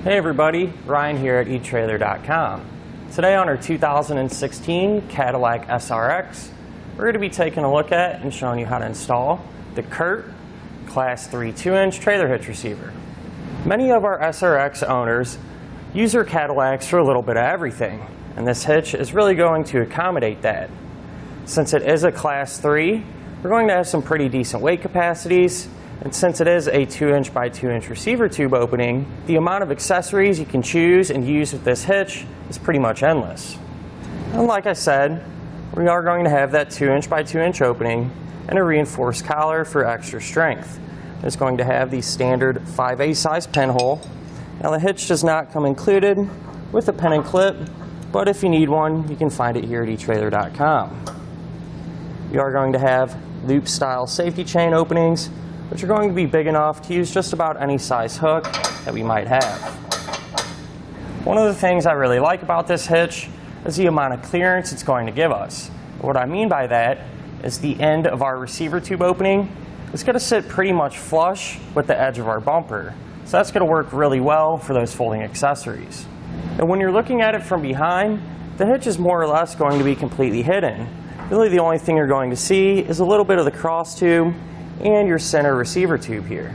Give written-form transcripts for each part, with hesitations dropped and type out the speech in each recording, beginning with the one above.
Hey everybody, Ryan here at etrailer.com. Today on our 2016 Cadillac SRX, we're going to be taking a look at and showing you how to install the CURT Class 3 2-inch trailer hitch receiver. Many of our SRX owners use their Cadillacs for a little bit of everything, and this hitch is really going to accommodate that. Since it is a Class 3, we're going to have some pretty decent weight capacities. And since it is a 2-inch by 2-inch receiver tube opening, the amount of accessories you can choose and use with this hitch is pretty much endless. And like I said, we are going to have that 2-inch by 2-inch opening and a reinforced collar for extra strength. It's going to have the standard 5/8 size pinhole. Now the hitch does not come included with a pin and clip, but if you need one, you can find it here at etrailer.com. You are going to have loop style safety chain openings, which are going to be big enough to use just about any size hook that we might have. One of the things I really like about this hitch is the amount of clearance it's going to give us. What I mean by that is the end of our receiver tube opening is going to sit pretty much flush with the edge of our bumper. So that's going to work really well for those folding accessories. And when you're looking at it from behind, the hitch is more or less going to be completely hidden. Really the only thing you're going to see is a little bit of the cross tube and your center receiver tube here.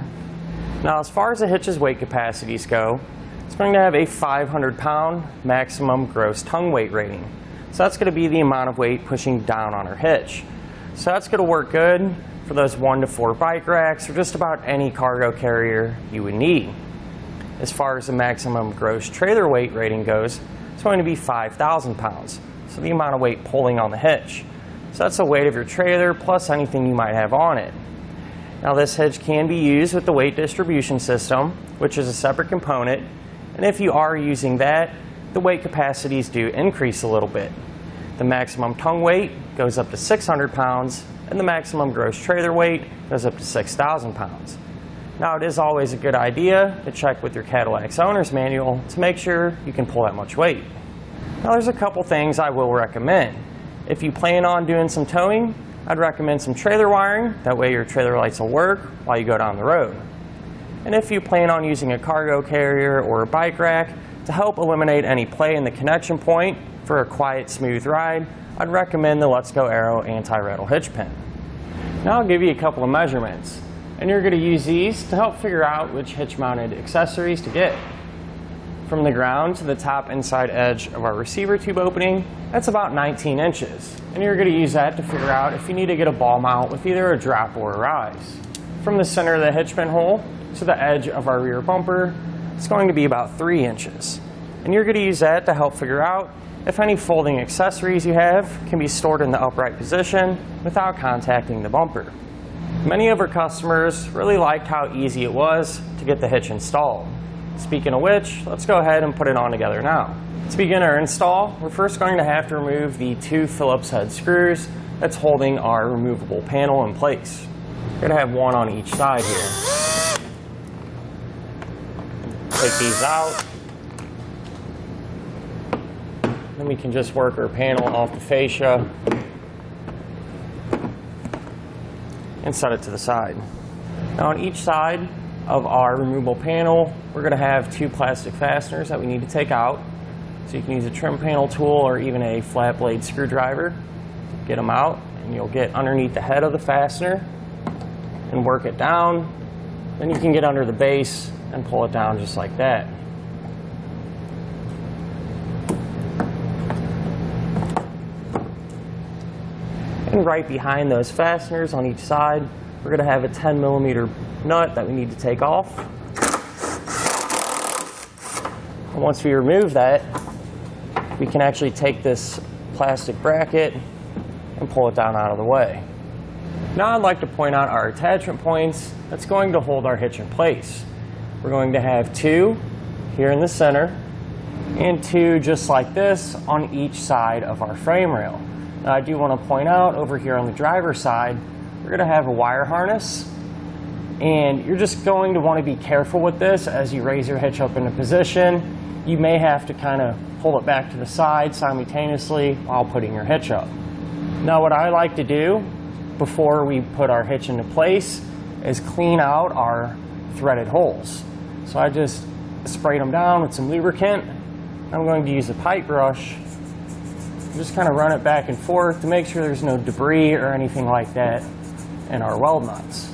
Now as far as the hitch's weight capacities go, it's going to have a 500-pound maximum gross tongue weight rating. So that's going to be the amount of weight pushing down on our hitch. So that's going to work good for those 1 to 4 bike racks or just about any cargo carrier you would need. As far as the maximum gross trailer weight rating goes, it's going to be 5,000 pounds. So the amount of weight pulling on the hitch. So that's the weight of your trailer plus anything you might have on it. Now this hitch can be used with the weight distribution system, which is a separate component, and if you are using that, the weight capacities do increase a little bit. The maximum tongue weight goes up to 600 pounds, and the maximum gross trailer weight goes up to 6,000 pounds. Now it is always a good idea to check with your Cadillac's owner's manual to make sure you can pull that much weight. Now there's a couple things I will recommend. If you plan on doing some towing, I'd recommend some trailer wiring, that way your trailer lights will work while you go down the road. And if you plan on using a cargo carrier or a bike rack to help eliminate any play in the connection point for a quiet, smooth ride, I'd recommend the Let's Go Aero anti-rattle hitch pin. Now I'll give you a couple of measurements, and you're going to use these to help figure out which hitch-mounted accessories to get. From the ground to the top inside edge of our receiver tube opening, that's about 19 inches. And you're going to use that to figure out if you need to get a ball mount with either a drop or a rise. From the center of the hitch pin hole to the edge of our rear bumper, it's going to be about 3 inches. And you're going to use that to help figure out if any folding accessories you have can be stored in the upright position without contacting the bumper. Many of our customers really liked how easy it was to get the hitch installed. Speaking of which, let's go ahead and put it on together now. To begin our install, we're first going to have to remove the 2 Phillips head screws that's holding our removable panel in place. We're going to have one on each side here. Take these out. Then we can just work our panel off the fascia and set it to the side. Now on each side of our removable panel, we're going to have 2 plastic fasteners that we need to take out. So you can use a trim panel tool or even a flat blade screwdriver. Get them out, and you'll get underneath the head of the fastener and work it down. Then you can get under the base and pull it down just like that. And right behind those fasteners on each side, we're going to have a 10mm nut that we need to take off. And once we remove that, we can actually take this plastic bracket and pull it down out of the way. Now I'd like to point out our attachment points that's going to hold our hitch in place. We're going to have 2 here in the center and 2 just like this on each side of our frame rail. Now I do want to point out over here on the driver's side, we're going to have a wire harness, and you're just going to want to be careful with this as you raise your hitch up into position. You may have to kind of pull it back to the side simultaneously while putting your hitch up. Now what I like to do before we put our hitch into place is clean out our threaded holes. So I just sprayed them down with some lubricant. I'm going to use a pipe brush, just kind of run it back and forth to make sure there's no debris or anything like that in our weld nuts.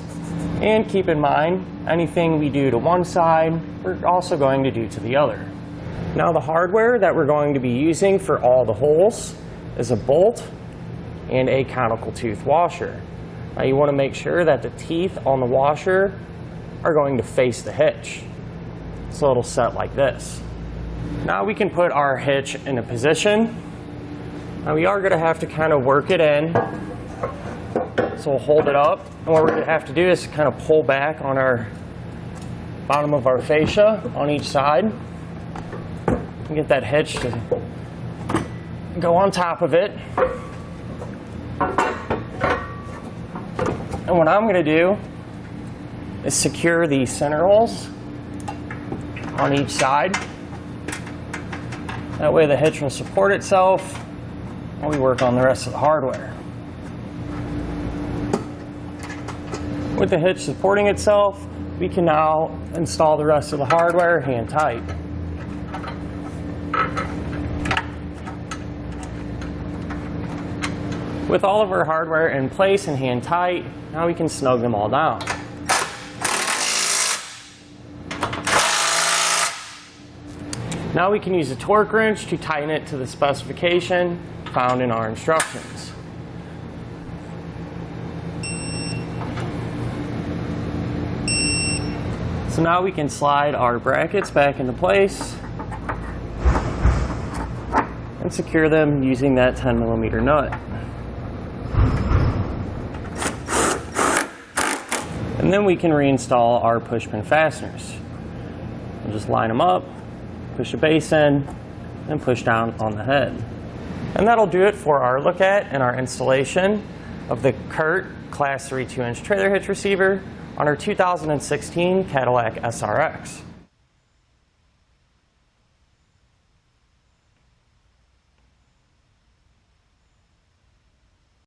And keep in mind, anything we do to one side, we're also going to do to the other. Now the hardware that we're going to be using for all the holes is a bolt and a conical tooth washer. Now you want to make sure that the teeth on the washer are going to face the hitch, so it'll set like this. Now we can put our hitch in a position. Now we are going to have to kind of work it in, so we'll hold it up, and what we're going to have to do is kind of pull back on our bottom of our fascia on each side and get that hitch to go on top of it. And what I'm going to do is secure the center holes on each side. That way the hitch will support itself while we work on the rest of the hardware. With the hitch supporting itself, we can now install the rest of the hardware hand tight. With all of our hardware in place and hand tight, now we can snug them all down. Now we can use a torque wrench to tighten it to the specification found in our instructions. So now we can slide our brackets back into place and secure them using that 10mm nut. And then we can reinstall our push pin fasteners. We'll just line them up, push the base in, and push down on the head. And that'll do it for our look at and our installation of the CURT Class 3 2-inch trailer hitch receiver on our 2016 Cadillac SRX.